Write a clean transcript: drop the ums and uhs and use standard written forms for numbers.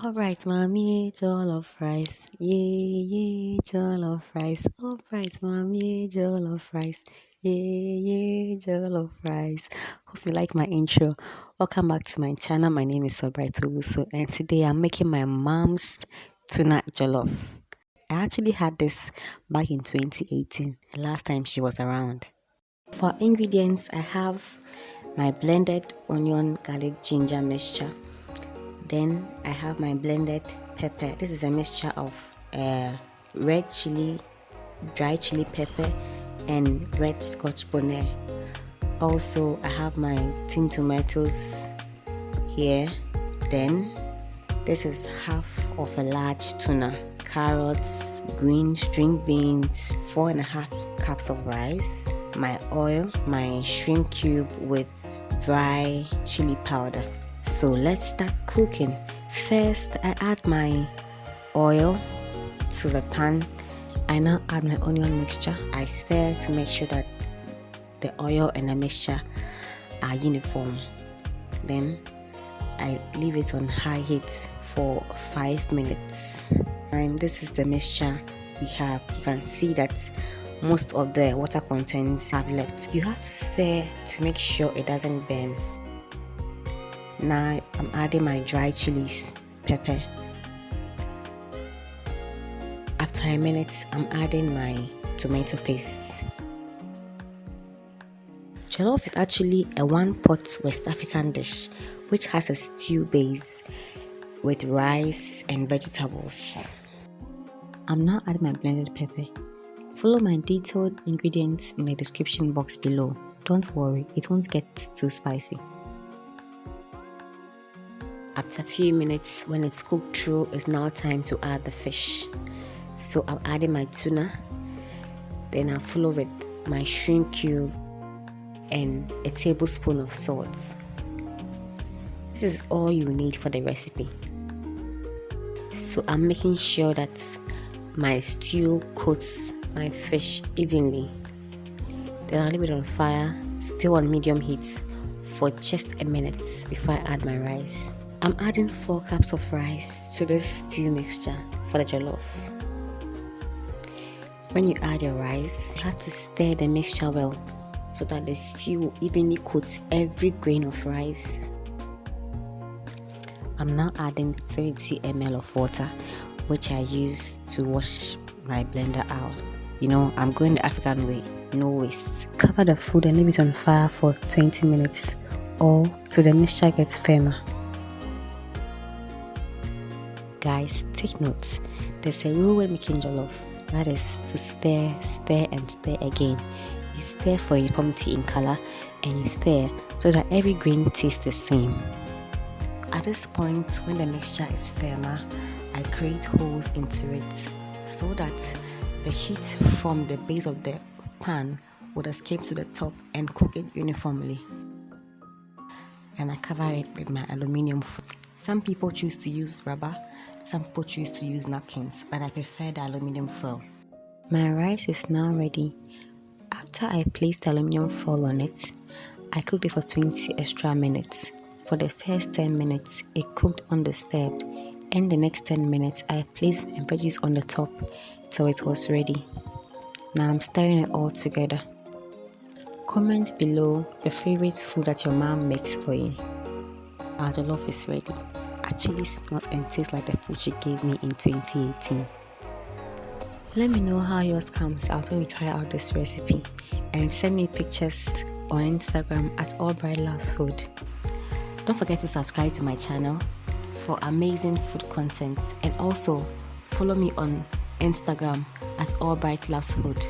Alright, mommy, jollof rice. Yeah, jollof rice. Alright, mommy, jollof rice. Yeah, jollof rice. Hope you like my intro. Welcome back to my channel. My name is Albright Owusu, and today I'm making my mom's tuna jollof. I actually had this back in 2018, the last time she was around. For ingredients, I have my blended onion, garlic, ginger mixture. Then I have my blended pepper. This is a mixture of red chili, dry chili pepper, and red scotch bonnet. Also, I have my tin tomatoes here. Then this is half of a large tuna, carrots, green string beans, 4.5 cups of rice, my oil, my shrimp cube with dry chili powder. So let's start cooking. First, I add my oil to the pan. I now add my onion mixture. I stir to make sure that the oil and the mixture are uniform. Then I leave it on high heat for 5 minutes. And this is the mixture we have. You can see that most of the water contents have left. You have to stir to make sure it doesn't burn. Now I'm adding my dry chilies, pepper. After a minute, I'm adding my tomato paste. Jollof is actually a one-pot West African dish which has a stew base with rice and vegetables. I'm now adding my blended pepper. Follow my detailed ingredients in the description box below. Don't worry, it won't get too spicy. After a few minutes, when it's cooked through, it's now time to add the fish. So I'm adding my tuna, then I follow with my shrimp cube and a tablespoon of salt. This is all you need for the recipe. So I'm making sure that my stew coats my fish evenly. Then I'll leave it on fire, still on medium heat, for just a minute before I add my rice. I'm adding 4 cups of rice to this stew mixture for the jollof. When you add your rice, you have to stir the mixture well so that the stew evenly coats every grain of rice. I'm now adding 30 ml of water, which I use to wash my blender out. You know, I'm going the African way, no waste. Cover the food and leave it on fire for 20 minutes or till the mixture gets firmer. Guys, take note. There's a rule when making jollof. That is to stir, and stir again. You stir for uniformity in color and you stir so that every grain tastes the same. At this point, when the mixture is firmer, I create holes into it so that the heat from the base of the pan would escape to the top and cook it uniformly. And I cover it with my aluminium foil. Some people choose to use rubber, some people choose to use napkins, but I prefer the aluminium foil. My rice is now ready. After I placed the aluminium foil on it, I cooked it for 20 extra minutes. For the first 10 minutes, it cooked undisturbed, and the next 10 minutes, I placed my veggies on the top till it was ready. Now I'm stirring it all together. Comment below your favorite food that your mom makes for you. Our jollof is ready. Actually smells and tastes like the food she gave me in 2018. Let me know how yours comes after you try out this recipe, and send me pictures on Instagram at Albright Loves Food. Don't forget to subscribe to my channel for amazing food content, and also follow me on Instagram at Albright Loves Food.